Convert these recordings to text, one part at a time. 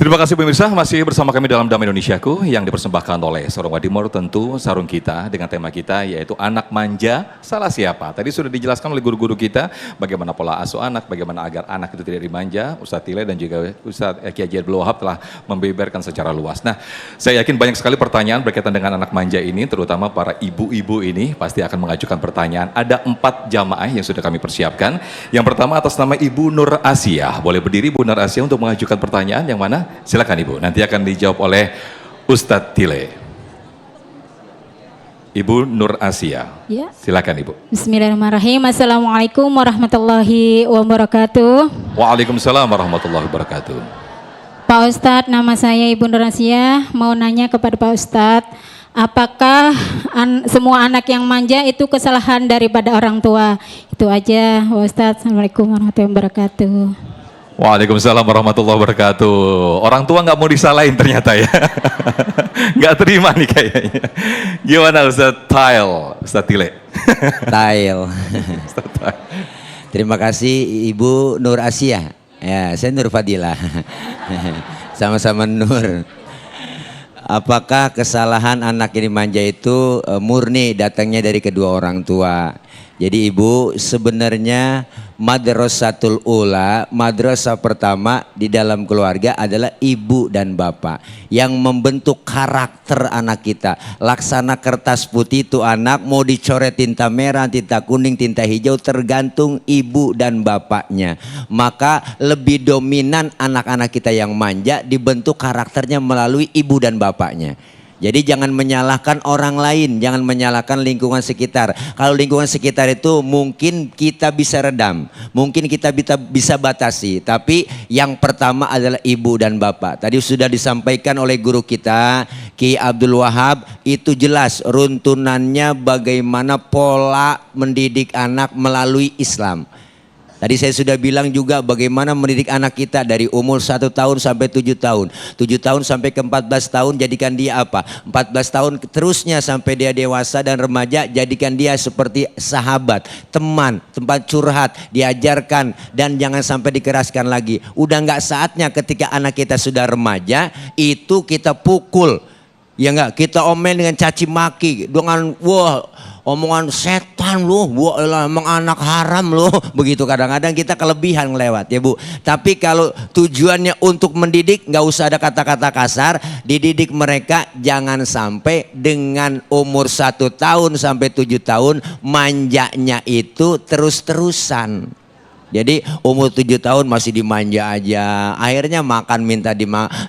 Terima kasih pemirsa, masih bersama kami dalam Damai Indonesiaku yang dipersembahkan oleh Sarung Wadimor, tentu sarung kita dengan tema kita yaitu anak manja salah siapa. Tadi sudah dijelaskan oleh guru-guru kita bagaimana pola asuh anak, bagaimana agar anak itu tidak dimanja. Ustadz Tile dan juga Ustadz Kiai Haji Abdul Wahab telah membeberkan secara luas. Nah, saya yakin banyak sekali pertanyaan berkaitan dengan anak manja ini, terutama para ibu-ibu ini pasti akan mengajukan pertanyaan. Ada 4 jamaah yang sudah kami persiapkan. Yang pertama atas nama Ibu Nur Asia. Boleh berdiri Bu Nur Asia untuk mengajukan pertanyaan yang mana? Silakan Ibu, nanti akan dijawab oleh Ustadz Tile. Ibu Nur Asia, ya. Silakan Ibu. Bismillahirrahmanirrahim. Assalamualaikum warahmatullahi wabarakatuh. Waalaikumsalam warahmatullahi wabarakatuh. Pak Ustadz, nama saya Ibu Nur Asia. Mau nanya kepada Pak Ustadz, apakah semua anak yang manja itu kesalahan daripada orang tua? Itu aja Pak Ustadz. Assalamualaikum warahmatullahi wabarakatuh. Waalaikumsalam warahmatullahi wabarakatuh. Orang tua nggak mau disalahin ternyata ya. Nggak terima nih kayaknya. Gimana Ustadz Tile? Tile. Terima kasih Ibu Nur Asia. Ya, saya Nur Fadilah. Sama-sama Nur. Apakah kesalahan anak ini manja itu murni datangnya dari kedua orang tua? Jadi Ibu, sebenarnya madrasatul ula, madrasah pertama di dalam keluarga adalah ibu dan bapak yang membentuk karakter anak kita. Laksana kertas putih itu anak mau dicoret tinta merah, tinta kuning, tinta hijau tergantung ibu dan bapaknya. Maka lebih dominan anak-anak kita yang manja dibentuk karakternya melalui ibu dan bapaknya. Jadi jangan menyalahkan orang lain, jangan menyalahkan lingkungan sekitar. Kalau lingkungan sekitar itu mungkin kita bisa redam, mungkin kita bisa batasi. Tapi yang pertama adalah ibu dan bapak. Tadi sudah disampaikan oleh guru kita, Kiai Abdul Wahab, itu jelas runtunannya bagaimana pola mendidik anak melalui Islam. Tadi saya sudah bilang juga bagaimana mendidik anak kita dari umur 1 tahun sampai 7 tahun. 7 tahun sampai ke 14 tahun jadikan dia apa? 14 tahun terusnya sampai dia dewasa dan remaja jadikan dia seperti sahabat, teman, tempat curhat, diajarkan dan jangan sampai dikeraskan lagi. Udah nggak saatnya ketika anak kita sudah remaja itu kita pukul. Ya enggak, kita omel dengan caci maki, dengan wah omongan setan lu, wah emang anak haram lu, begitu kadang-kadang kita kelebihan ngelewat ya Bu. Tapi kalau tujuannya untuk mendidik nggak usah ada kata-kata kasar, dididik mereka jangan sampai dengan umur 1 tahun sampai 7 tahun manjanya itu terus-terusan. Jadi umur 7 tahun masih dimanja aja, akhirnya makan minta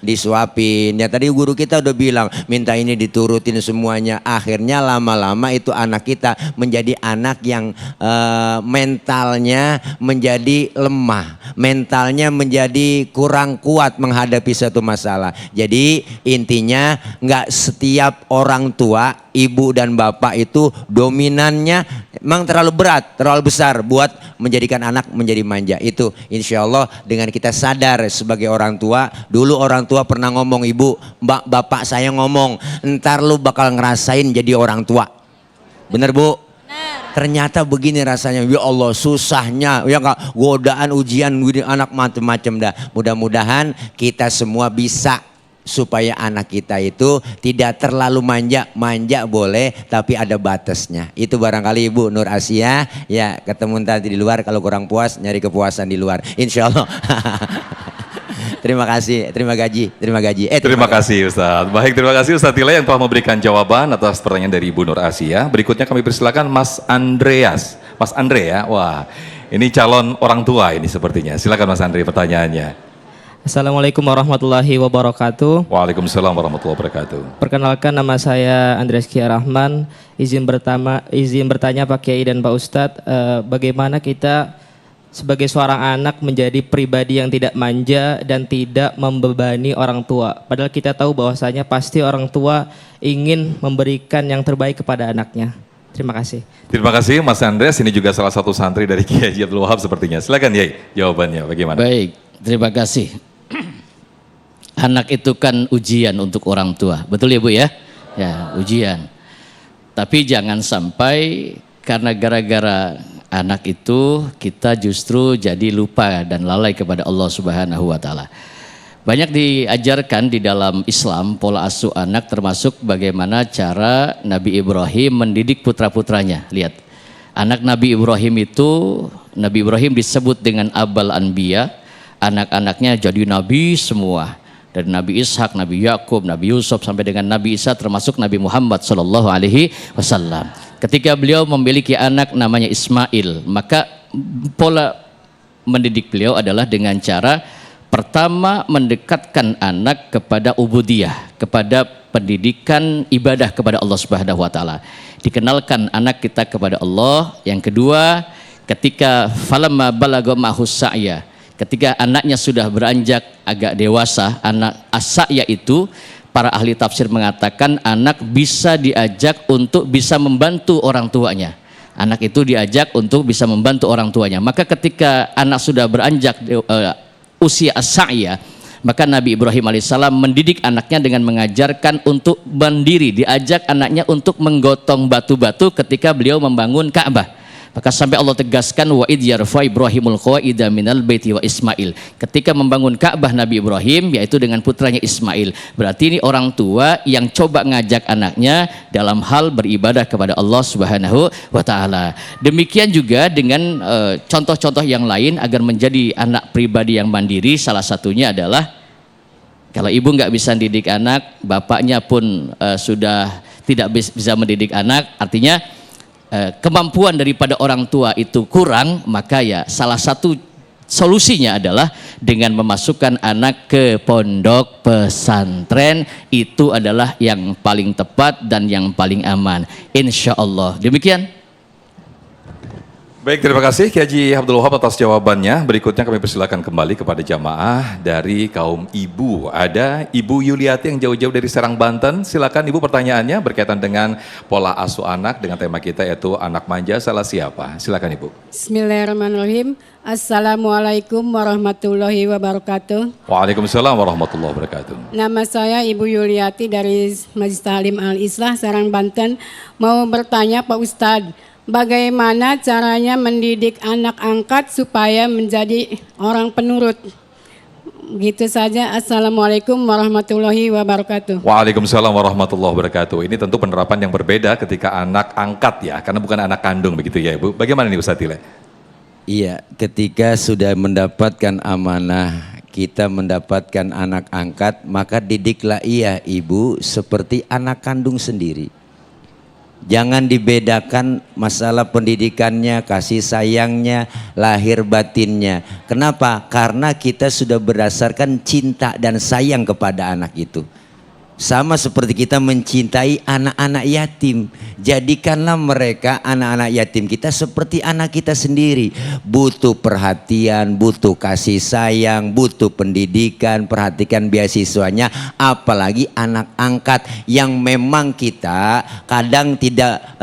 disuapin. Ya tadi guru kita udah bilang minta ini diturutin semuanya. Akhirnya lama-lama itu anak kita menjadi anak yang mentalnya menjadi lemah, mentalnya menjadi kurang kuat menghadapi satu masalah. Jadi intinya nggak setiap orang tua, ibu dan bapak itu dominannya memang terlalu berat, terlalu besar buat menjadikan anak menjadi manja. Itu insya Allah dengan kita sadar sebagai orang tua. Dulu orang tua pernah ngomong, ibu, bapak saya ngomong, ntar lu bakal ngerasain jadi orang tua. Bener Bu? Bener. Ternyata begini rasanya, ya Allah susahnya, ya enggak, godaan ujian anak macam-macam dah. Mudah-mudahan kita semua bisa supaya anak kita itu tidak terlalu manja. Manja boleh tapi ada batasnya. Itu barangkali Ibu Nur Asia. Ya ketemu nanti di luar, kalau kurang puas nyari kepuasan di luar insya Allah. Terima kasih, terima gaji. Terima kasih Ustadz. Baik, terima kasih Ustadz Tile yang telah memberikan jawaban atas pertanyaan dari Ibu Nur Asia. Berikutnya kami persilakan Mas Andreas. Mas Andre ya, wah ini calon orang tua ini sepertinya. Silakan Mas Andre pertanyaannya. Assalamualaikum warahmatullahi wabarakatuh. Waalaikumsalam warahmatullahi wabarakatuh. Perkenalkan, nama saya Andreas Kia Rahman. Izin bertanya Pak Kiai dan Pak Ustadz, bagaimana kita sebagai seorang anak menjadi pribadi yang tidak manja dan tidak membebani orang tua. Padahal kita tahu bahwasanya pasti orang tua ingin memberikan yang terbaik kepada anaknya. Terima kasih. Terima kasih Mas Andreas. Ini juga salah satu santri dari Kiai Haji Abdul Wahab sepertinya. Silakan Yai, jawabannya bagaimana? Baik, terima kasih. Anak itu kan ujian untuk orang tua, betul ya Bu ya? Ya, ujian. Tapi jangan sampai karena gara-gara anak itu kita justru jadi lupa dan lalai kepada Allah Subhanahu wa taala. Banyak diajarkan di dalam Islam pola asuh anak, termasuk bagaimana cara Nabi Ibrahim mendidik putra-putranya. Lihat, anak Nabi Ibrahim itu, Nabi Ibrahim disebut dengan Abal Anbiya, anak-anaknya jadi nabi semua. Dari Nabi Ishak, Nabi Yakub, Nabi Yusuf sampai dengan Nabi Isa, termasuk Nabi Muhammad Sallallahu Alaihi Wasallam. Ketika beliau memiliki anak namanya Ismail, maka pola mendidik beliau adalah dengan cara pertama mendekatkan anak kepada ubudiyah, kepada pendidikan ibadah kepada Allah Subhanahu wa taala. Dikenalkan anak kita kepada Allah. Yang kedua, ketika falamma balagha ma'hus sa'ya, ketika anaknya sudah beranjak agak dewasa, anak as-sa'ya itu para ahli tafsir mengatakan anak bisa diajak untuk bisa membantu orang tuanya. Anak itu diajak untuk bisa membantu orang tuanya. Maka ketika anak sudah beranjak usia as-sa'ya, maka Nabi Ibrahim alaihissalam mendidik anaknya dengan mengajarkan untuk mandiri, diajak anaknya untuk menggotong batu-batu ketika beliau membangun Ka'bah. Maka sampai Allah tegaskan wa id yarfa Ibrahimul qawaida minal baiti wa Ismail. Ketika membangun Ka'bah Nabi Ibrahim, yaitu dengan putranya Ismail. Berarti ini orang tua yang coba ngajak anaknya dalam hal beribadah kepada Allah Subhanahu wa taala. Demikian juga dengan contoh-contoh yang lain agar menjadi anak pribadi yang mandiri. Salah satunya adalah kalau ibu nggak bisa mendidik anak, bapaknya pun sudah tidak bisa mendidik anak, artinya kemampuan daripada orang tua itu kurang, maka ya salah satu solusinya adalah dengan memasukkan anak ke pondok pesantren. Itu adalah yang paling tepat dan yang paling aman, insya Allah. Demikian. Baik, terima kasih Kiai Haji Abdul Wahab atas jawabannya. Berikutnya kami persilakan kembali kepada jamaah dari kaum ibu. Ada Ibu Yuliati yang jauh-jauh dari Serang, Banten. Silakan Ibu, pertanyaannya berkaitan dengan pola asuh anak dengan tema kita yaitu anak manja salah siapa. Silakan Ibu. Bismillahirrahmanirrahim. Assalamualaikum warahmatullahi wabarakatuh. Waalaikumsalam warahmatullahi wabarakatuh. Nama saya Ibu Yuliati dari Majlis Ta'lim Al-Islah Serang, Banten. Mau bertanya Pak Ustadz, bagaimana caranya mendidik anak angkat supaya menjadi orang penurut? Gitu saja. Assalamualaikum warahmatullahi wabarakatuh. Waalaikumsalam warahmatullahi wabarakatuh. Ini tentu penerapan yang berbeda ketika anak angkat ya, karena bukan anak kandung begitu ya Ibu. Bagaimana nih Ustaz Tile? Iya, ketika sudah mendapatkan amanah, kita mendapatkan anak angkat, maka didiklah ia ibu seperti anak kandung sendiri. Jangan dibedakan masalah pendidikannya, kasih sayangnya, lahir batinnya. Kenapa? Karena kita sudah berdasarkan cinta dan sayang kepada anak itu. Sama seperti kita mencintai anak-anak yatim. Jadikanlah mereka, anak-anak yatim kita, seperti anak kita sendiri. Butuh perhatian, butuh kasih sayang, butuh pendidikan, perhatikan beasiswanya. Apalagi anak angkat yang memang kita kadang tidak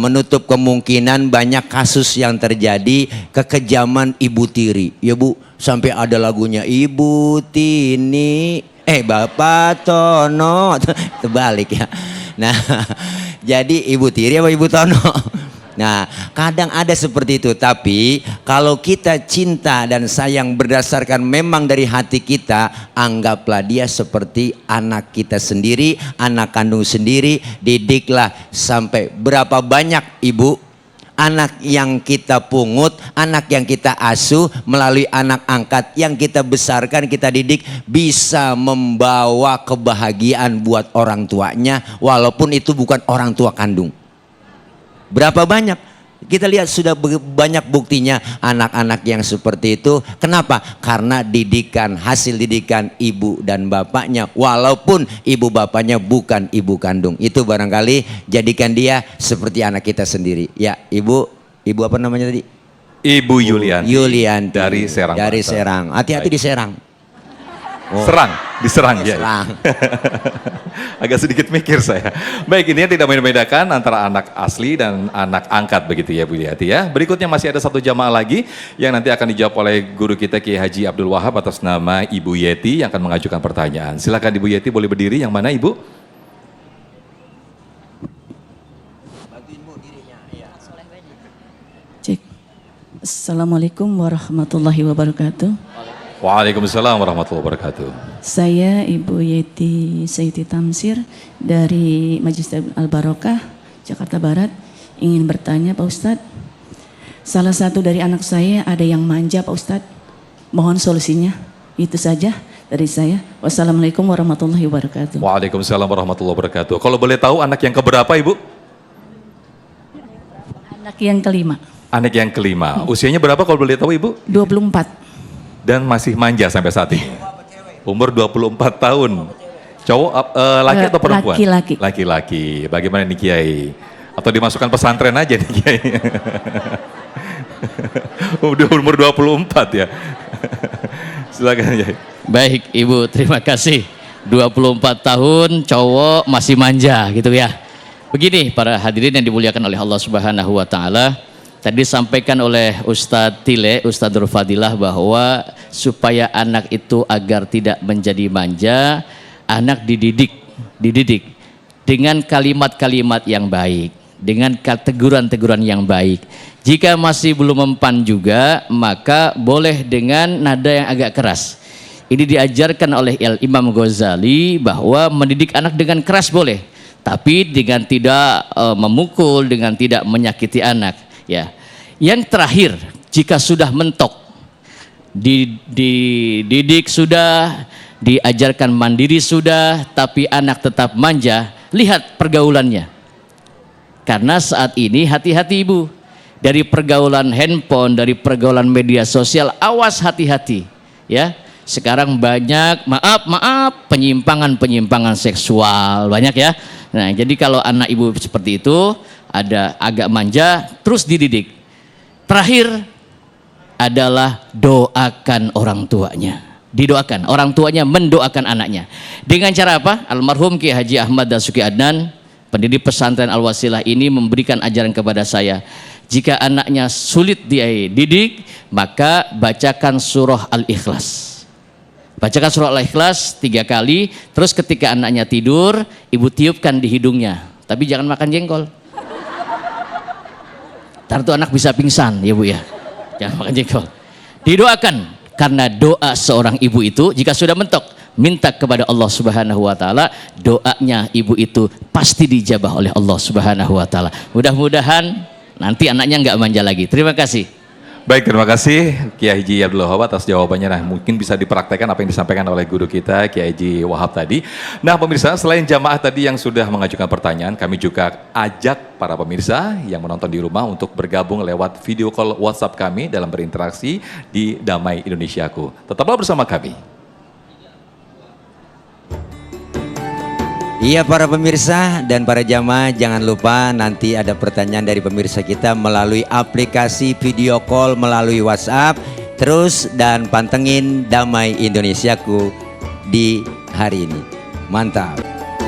menutup kemungkinan banyak kasus yang terjadi kekejaman ibu tiri. Ya Bu, sampai ada lagunya Ibu Tini, Bapak Tono, terbalik ya. Nah, jadi ibu tiri apa ibu Tono? Nah, kadang ada seperti itu. Tapi kalau kita cinta dan sayang berdasarkan memang dari hati kita, anggaplah dia seperti anak kita sendiri, anak kandung sendiri. Didiklah sampai berapa banyak ibu, anak yang kita pungut, anak yang kita asuh melalui anak angkat yang kita besarkan, kita didik, bisa membawa kebahagiaan buat orang tuanya walaupun itu bukan orang tua kandung. Berapa banyak kita lihat sudah banyak buktinya anak-anak yang seperti itu. Kenapa? Karena didikan, hasil didikan ibu dan bapaknya walaupun ibu bapaknya bukan ibu kandung. Itu barangkali jadikan dia seperti anak kita sendiri. Ya, ibu apa namanya tadi? Ibu Yulianti dari Serang. Dari Serang. Hati-hati di Serang. Oh. Diserang ya. Agak sedikit mikir saya. Baik, ini tidak membedakan antara anak asli dan anak angkat begitu ya Bu Yati ya. Berikutnya masih ada satu jamaah lagi yang nanti akan dijawab oleh guru kita Kiai Haji Abdul Wahab atas nama Ibu Yeti yang akan mengajukan pertanyaan. Silakan Ibu Yeti, boleh berdiri. Yang mana Ibu? Cek. Assalamualaikum warahmatullahi wabarakatuh. Waalaikumsalam warahmatullahi wabarakatuh. Saya Ibu Yeti Sayyidi Tamsir dari Majelis Al-Barokah, Jakarta Barat. Ingin bertanya Pak Ustadz, salah satu dari anak saya ada yang manja Pak Ustadz. Mohon solusinya. Itu saja dari saya. Wassalamualaikum warahmatullahi wabarakatuh. Waalaikumsalam warahmatullahi wabarakatuh. Kalau boleh tahu anak yang keberapa Ibu? Anak yang kelima. Anak yang kelima. Usianya berapa kalau boleh tahu Ibu? 24. Dan masih manja sampai saat ini. Umur 24 tahun. Cowok, laki atau perempuan? Laki-laki. Laki-laki. Bagaimana nih Kiai? Atau dimasukkan pesantren aja nih Kiai? Udah umur 24 ya. Silakan Kiai. Baik Ibu, terima kasih. 24 tahun, cowok masih manja gitu ya. Begini para hadirin yang dimuliakan oleh Allah Subhanahu wa taala. Tadi disampaikan oleh Ustadz Tile, Ustadz Nur Fadilah bahwa supaya anak itu agar tidak menjadi manja, anak dididik dengan kalimat-kalimat yang baik, dengan teguran-teguran yang baik. Jika masih belum mempan juga, maka boleh dengan nada yang agak keras. Ini diajarkan oleh Imam Ghazali bahwa mendidik anak dengan keras boleh, tapi dengan tidak memukul, dengan tidak menyakiti anak. Ya, yang terakhir, jika sudah mentok, dididik sudah, diajarkan mandiri sudah, tapi anak tetap manja, lihat pergaulannya. Karena saat ini hati-hati Ibu, dari pergaulan handphone, dari pergaulan media sosial, awas hati-hati. Ya, sekarang banyak, maaf, penyimpangan seksual banyak ya. Nah, jadi kalau anak Ibu seperti itu, ada agak manja, terus dididik. Terakhir adalah doakan orang tuanya. Didoakan, orang tuanya mendoakan anaknya. Dengan cara apa? Almarhum Ki Haji Ahmad Dasuki Adnan, pendiri pesantren Al-Wasilah ini memberikan ajaran kepada saya. Jika anaknya sulit dididik, maka bacakan surah Al-Ikhlas. Bacakan surah Al-Ikhlas 3 kali, terus ketika anaknya tidur, Ibu tiupkan di hidungnya. Tapi jangan makan jengkol. Ntar tuh anak bisa pingsan ya Bu ya. Jangan makan jengkol. Didoakan, karena doa seorang ibu itu jika sudah mentok, minta kepada Allah Subhanahu wa taala, doanya ibu itu pasti dijabah oleh Allah Subhanahu wa taala. Mudah-mudahan nanti anaknya nggak manja lagi. Terima kasih. Baik, terima kasih Kiai Haji Abdul Wahab atas jawabannya. Nah, mungkin bisa dipraktekkan apa yang disampaikan oleh guru kita Kiai Haji Wahab tadi. Nah, pemirsa, selain jamaah tadi yang sudah mengajukan pertanyaan, kami juga ajak para pemirsa yang menonton di rumah untuk bergabung lewat video call WhatsApp kami dalam berinteraksi di Damai Indonesiaku. Tetaplah bersama kami. Iya para pemirsa dan para jamaah, jangan lupa nanti ada pertanyaan dari pemirsa kita melalui aplikasi video call melalui WhatsApp. Terus dan pantengin Damai Indonesiaku di hari ini. Mantap.